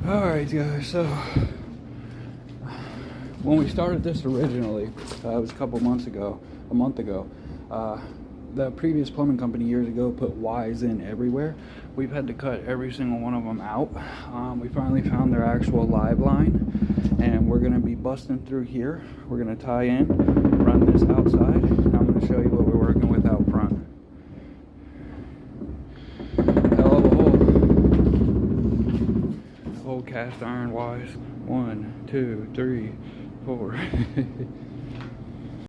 Alright guys, so when we started this originally, it was a month ago, the previous plumbing company years ago put Ys in everywhere. We've had to cut every single one of them out. We finally found their actual live line, and we're going to be busting through here. We're going to tie in, run this outside, and I'm going to show you what we're working with out front. Hell of a hole. Old cast iron Ys. 1, 2, 3, 4.